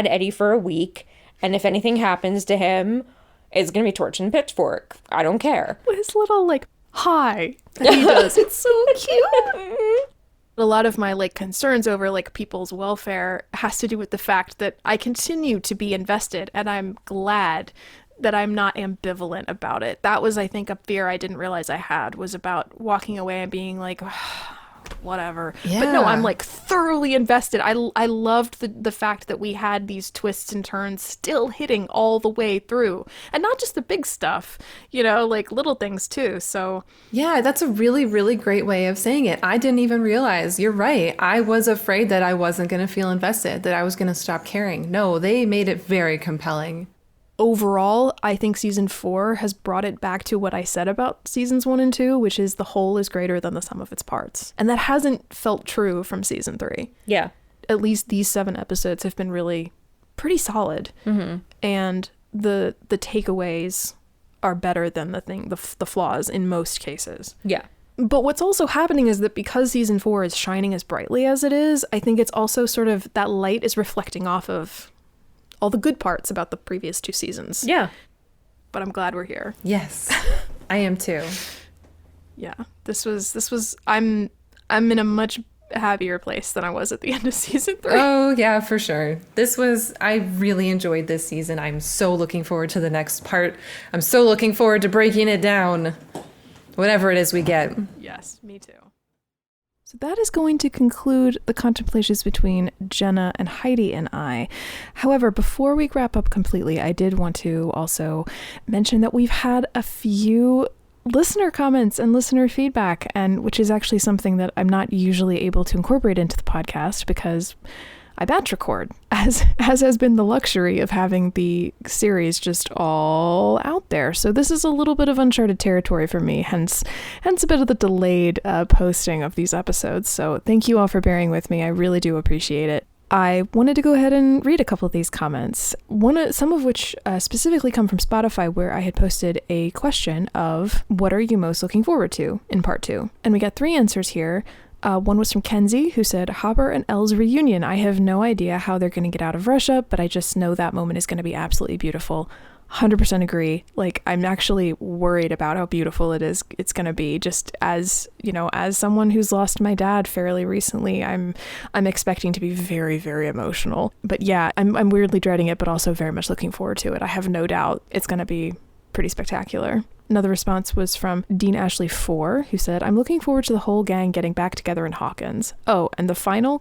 Eddie for a week, and if anything happens to him, it's gonna be torch and pitchfork. I don't care. His little like hi that he does. It's so cute. A lot of my like concerns over like people's welfare has to do with the fact that I continue to be invested, and I'm glad that I'm not ambivalent about it. That was, I think, a fear I didn't realize I had, was about walking away and being like, whatever. Yeah. But no, I'm like thoroughly invested. I loved the fact that we had these twists and turns still hitting all the way through, and not just the big stuff, you know, like little things too. So yeah, that's a really, really great way of saying it. I didn't even realize. You're right. I was afraid that I wasn't going to feel invested, that I was going to stop caring. No, they made it very compelling. Overall, I think season 4 has brought it back to what I said about seasons 1 and 2, which is the whole is greater than the sum of its parts. And that hasn't felt true from season 3. Yeah. At least these 7 episodes have been really pretty solid. Mm-hmm. And the takeaways are better than the flaws in most cases. Yeah. But what's also happening is that because season 4 is shining as brightly as it is, I think it's also sort of that light is reflecting off of all the good parts about the previous 2 seasons. Yeah. But I'm glad we're here. Yes. I am too. Yeah. This was I'm in a much happier place than I was at the end of season 3. Oh, yeah, for sure. I really enjoyed this season. I'm so looking forward to the next part. I'm so looking forward to breaking it down. Whatever it is we get. Yes, me too. So that is going to conclude the contemplations between Jenna and Heidi and I. However, before we wrap up completely, I did want to also mention that we've had a few listener comments and listener feedback, and which is actually something that I'm not usually able to incorporate into the podcast because I batch record, as has been the luxury of having the series just all out there. So this is a little bit of uncharted territory for me, hence a bit of the delayed posting of these episodes. So thank you all for bearing with me. I really do appreciate it. I wanted to go ahead and read a couple of these comments. Some of which specifically come from Spotify, where I had posted a question of what are you most looking forward to in part 2? And we got 3 answers here. One was from Kenzie, who said, Hopper and Elle's reunion. I have no idea how they're going to get out of Russia, but I just know that moment is going to be absolutely beautiful. 100% agree. Like, I'm actually worried about how beautiful it's going to be. Just as, as someone who's lost my dad fairly recently, I'm expecting to be very, very emotional. But yeah, I'm weirdly dreading it, but also very much looking forward to it. I have no doubt it's going to be pretty spectacular. Another response was from Dean Ashley 4, who said, I'm looking forward to the whole gang getting back together in Hawkins. Oh, and the final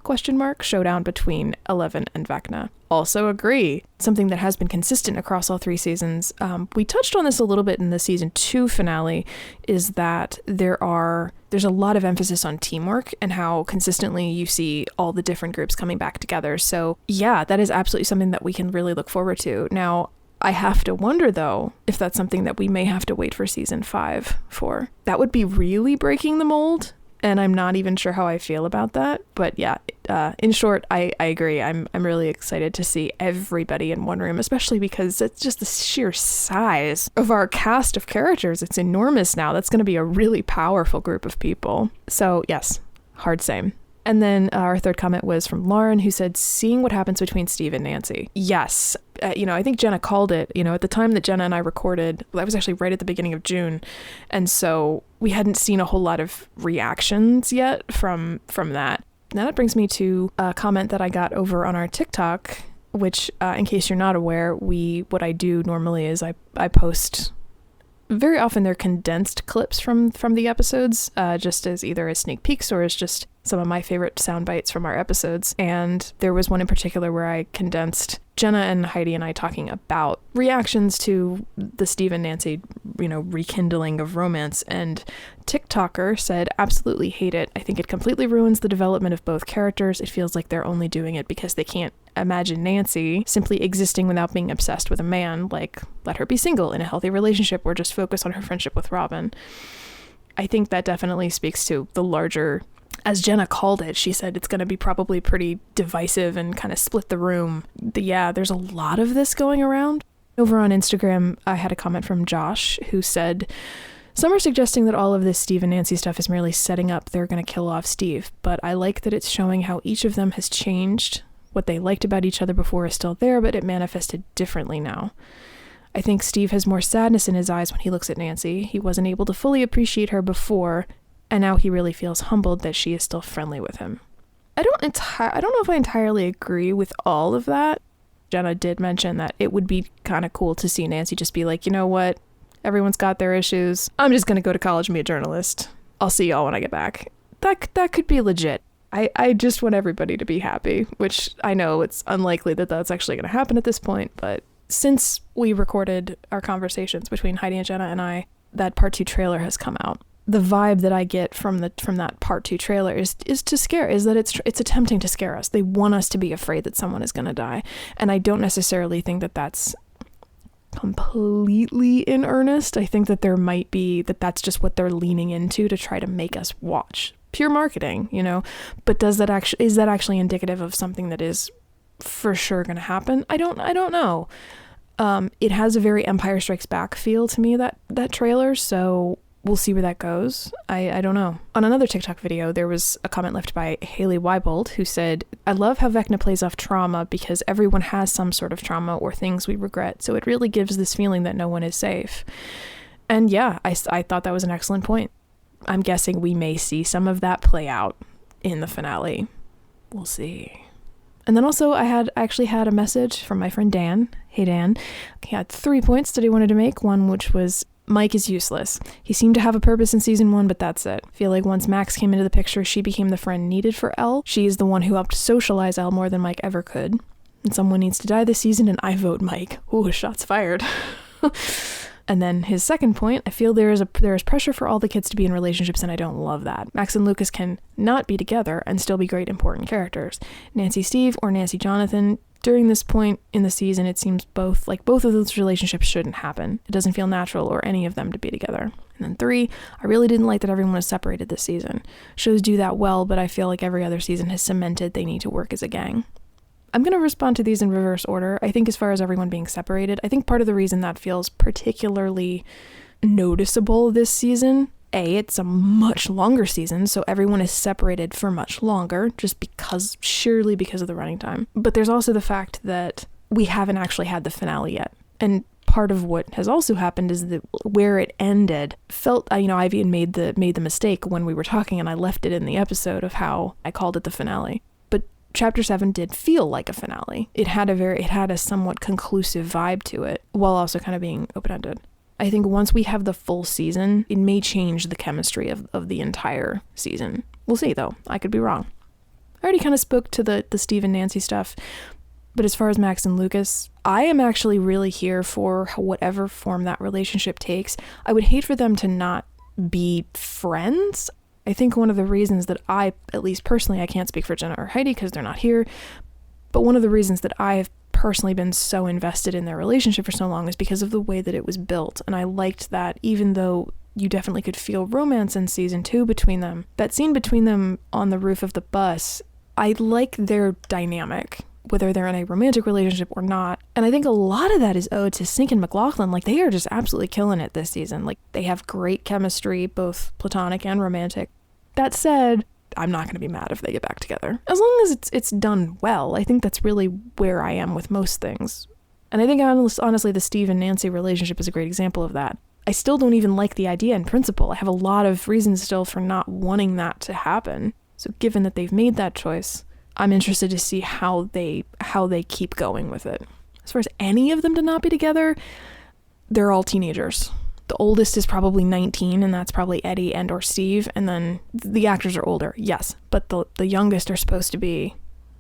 showdown between Eleven and Vecna. Also agree. Something that has been consistent across all 3 seasons. We touched on this a little bit in the season 2 finale, is that there's a lot of emphasis on teamwork and how consistently you see all the different groups coming back together. So yeah, that is absolutely something that we can really look forward to. Now, I have to wonder, though, if that's something that we may have to wait for season 5 for. That would be really breaking the mold, and I'm not even sure how I feel about that. But yeah, in short, I agree. I'm really excited to see everybody in one room, especially because it's just the sheer size of our cast of characters. It's enormous now. That's going to be a really powerful group of people. So yes, hard same. And then our third comment was from Lauren, who said, seeing what happens between Steve and Nancy. Yes. I think Jenna called it, at the time that Jenna and I recorded, that was actually right at the beginning of June. And so we hadn't seen a whole lot of reactions yet from that. Now that brings me to a comment that I got over on our TikTok, which, in case you're not aware, what I do normally is I post. Very often they're condensed clips from the episodes, just as either as sneak peeks or as just some of my favorite sound bites from our episodes. And there was one in particular where I condensed Jenna and Heidi and I talking about reactions to the Steve and Nancy, rekindling of romance. And TikToker said, absolutely hate it. I think it completely ruins the development of both characters. It feels like they're only doing it because they can't imagine Nancy simply existing without being obsessed with a man. Like, let her be single in a healthy relationship or just focus on her friendship with Robin. I think that definitely speaks to the larger, as Jenna called it, she said it's going to be probably pretty divisive and kind of split the room. Yeah, there's a lot of this going around. Over on Instagram, I had a comment from Josh who said, some are suggesting that all of this Steve and Nancy stuff is merely setting up they're going to kill off Steve, but I like that it's showing how each of them has changed. What they liked about each other before is still there, but it manifested differently now. I think Steve has more sadness in his eyes when he looks at Nancy. He wasn't able to fully appreciate her before, and now he really feels humbled that she is still friendly with him. I don't know if I entirely agree with all of that. Jenna did mention that it would be kind of cool to see Nancy just be like, you know what? Everyone's got their issues. I'm just going to go to college and be a journalist. I'll see y'all when I get back. That could be legit. I just want everybody to be happy, which I know it's unlikely that that's actually going to happen at this point, but since we recorded our conversations between Heidi and Jenna and I, that part 2 trailer has come out. The vibe that I get from that part 2 trailer is that it's attempting to scare us. They want us to be afraid that someone is going to die, and I don't necessarily think that that's completely in earnest. I think that there might be that's just what they're leaning into to try to make us watch. Pure marketing, but is that actually indicative of something that is for sure going to happen? I don't know. It has a very Empire Strikes Back feel to me, that trailer, so we'll see where that goes. I don't know. On another TikTok video, there was a comment left by Haley Weibold who said, I love how Vecna plays off trauma because everyone has some sort of trauma or things we regret, so it really gives this feeling that no one is safe. And yeah, I thought that was an excellent point. I'm guessing we may see some of that play out in the finale. We'll see. And then also I actually had a message from my friend Dan. Hey Dan. He had 3 points that he wanted to make. One which was, Mike is useless. He seemed to have a purpose in season 1, but that's it. I feel like once Max came into the picture, she became the friend needed for Elle. She is the one who helped socialize Elle more than Mike ever could. And someone needs to die this season, and I vote Mike. Ooh, shots fired. And then his second point, I feel there is pressure for all the kids to be in relationships, and I don't love that. Max and Lucas can not be together and still be great important characters. Nancy Steve or Nancy Jonathan, during this point in the season, it seems both of those relationships shouldn't happen. It doesn't feel natural or any of them to be together. And then 3, I really didn't like that everyone was separated this season. Shows do that well, but I feel like every other season has cemented they need to work as a gang. I'm going to respond to these in reverse order. I think as far as everyone being separated, I think part of the reason that feels particularly noticeable this season, it's a much longer season, so everyone is separated for much longer, just surely because of the running time. But there's also the fact that we haven't actually had the finale yet. And part of what has also happened is that where it ended felt, Ivy had made the mistake when we were talking, and I left it in the episode of how I called it the finale. But Chapter 7 did feel like a finale. It had a somewhat conclusive vibe to it, while also kind of being open-ended. I think once we have the full season, it may change the chemistry of the entire season. We'll see, though. I could be wrong. I already kind of spoke to the Steve and Nancy stuff, but as far as Max and Lucas, I am actually really here for whatever form that relationship takes. I would hate for them to not be friends. I think one of the reasons that at least personally, I can't speak for Jenna or Heidi because they're not here, but one of the reasons that I've personally been so invested in their relationship for so long is because of the way that it was built. And I liked that, even though you definitely could feel romance in season 2 between them. That scene between them on the roof of the bus, I like their dynamic, whether they're in a romantic relationship or not. And I think a lot of that is owed to Sink and McLaughlin. Like, they are just absolutely killing it this season. Like, they have great chemistry, both platonic and romantic. That said, I'm not going to be mad if they get back together. As long as it's done well. I think that's really where I am with most things. And I think honestly the Steve and Nancy relationship is a great example of that. I still don't even like the idea in principle. I have a lot of reasons still for not wanting that to happen. So given that they've made that choice, I'm interested to see how they keep going with it. As far as any of them to not be together, they're all teenagers. The oldest is probably 19, and that's probably Eddie and or Steve, and then the actors are older, yes, but the youngest are supposed to be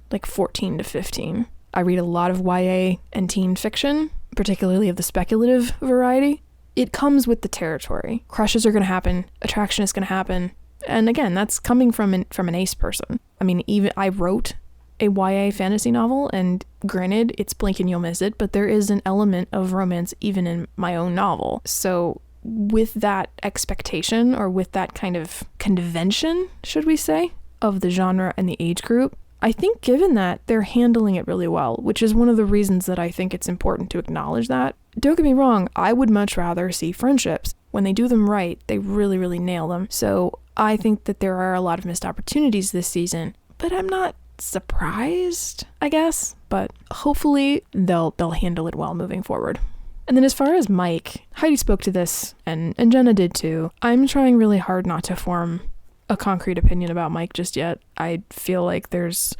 like 14 to 15. I read a lot of YA and teen fiction, particularly of the speculative variety. It comes with the territory. Crushes are going to happen, attraction is going to happen, and again, that's coming from an ace person. I mean, even I wrote a YA fantasy novel, and granted, it's blink and you'll miss it, but there is an element of romance even in my own novel. So with that expectation, or with that kind of convention, should we say, of the genre and the age group, I think given that, they're handling it really well, which is one of the reasons that I think it's important to acknowledge that. Don't get me wrong, I would much rather see friendships. When they do them right, they really, really nail them. So I think that there are a lot of missed opportunities this season, but I'm not surprised, I guess, but hopefully they'll handle it well moving forward. And then as far as Mike, Heidi spoke to this, and Jenna did too. I'm trying really hard not to form a concrete opinion about Mike just yet. I feel like there's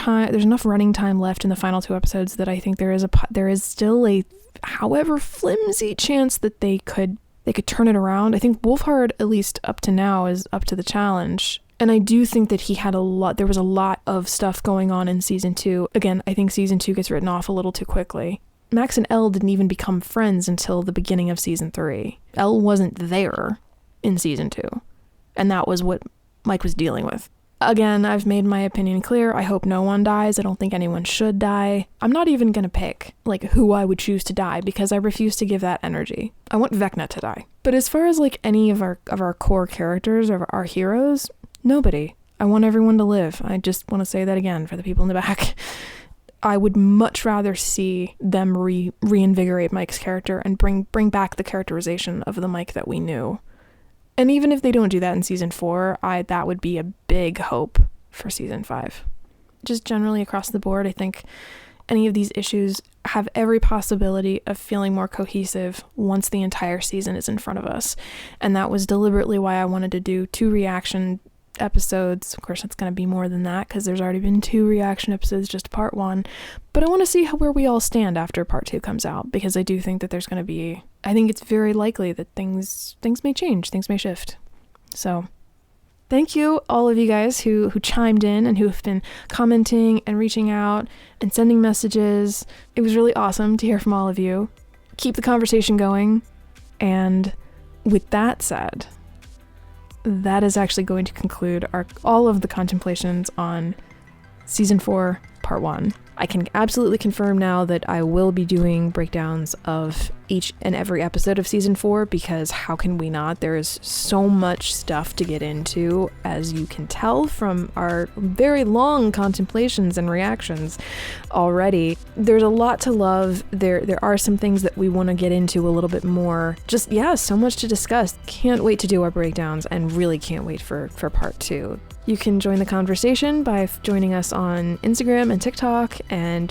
enough running time left in the final 2 episodes that I think there is still a, however flimsy, chance that they could turn it around. I think Wolfhard, at least up to now, is up to the challenge. And I do think that there was a lot of stuff going on in season 2. Again, I think season 2 gets written off a little too quickly. Max and Elle didn't even become friends until the beginning of season 3. Elle wasn't there in season 2. And that was what Mike was dealing with. Again, I've made my opinion clear. I hope no one dies. I don't think anyone should die. I'm not even going to pick who I would choose to die, because I refuse to give that energy. I want Vecna to die. But as far as any of our core characters, of our heroes, nobody. I want everyone to live. I just want to say that again for the people in the back. I would much rather see them reinvigorate Mike's character and bring back the characterization of the Mike that we knew. And even if they don't do that in season 4, that would be a big hope for season 5. Just generally across the board, I think any of these issues have every possibility of feeling more cohesive once the entire season is in front of us. And that was deliberately why I wanted to do 2 reaction episodes. Of course, it's going to be more than that because there's already been 2 reaction episodes, just part 1. But I want to see where we all stand after part 2 comes out, because I do think that there's going to be, I think it's very likely that things may change, things may shift. So thank you, all of you guys who chimed in and who have been commenting and reaching out and sending messages. It was really awesome to hear from all of you. Keep the conversation going. And with that said, that is actually going to conclude all of the contemplations on season 4, part part 1. I can absolutely confirm now that I will be doing breakdowns of each and every episode of season 4, because how can we not? There is so much stuff to get into, as you can tell from our very long contemplations and reactions already. There's a lot to love. There are some things that we want to get into a little bit more. Just, yeah, so much to discuss. Can't wait to do our breakdowns, and really can't wait for part 2. You can join the conversation by joining us on Instagram and TikTok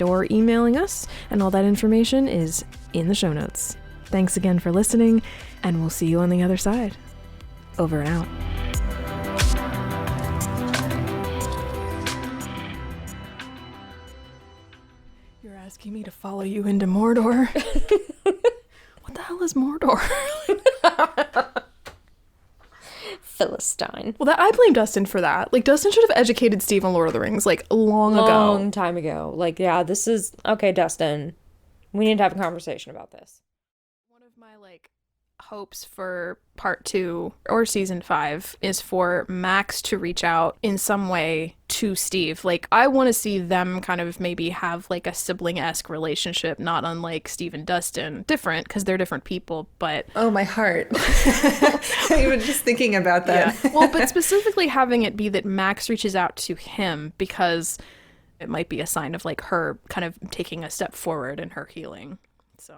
or emailing us, and all that information is in the show notes. Thanks again for listening, and we'll see you on the other side. Over and out. You're asking me to follow you into Mordor? What the hell is Mordor? Philistine. Well, I blame Dustin for that. Like, Dustin should have educated Steve on Lord of the Rings, like, long ago. Long time ago. Like, yeah, this is... Okay, Dustin. We need to have a conversation about this. One of my, like, hopes for part 2 or season 5 is for Max to reach out in some way to Steve. Like, I want to see them kind of maybe have, like, a sibling-esque relationship, not unlike Steve and Dustin. Different, because they're different people, but... Oh, my heart. I was just thinking about that. Yeah. Well, but specifically having it be that Max reaches out to him, because it might be a sign of, like, her kind of taking a step forward in her healing. So...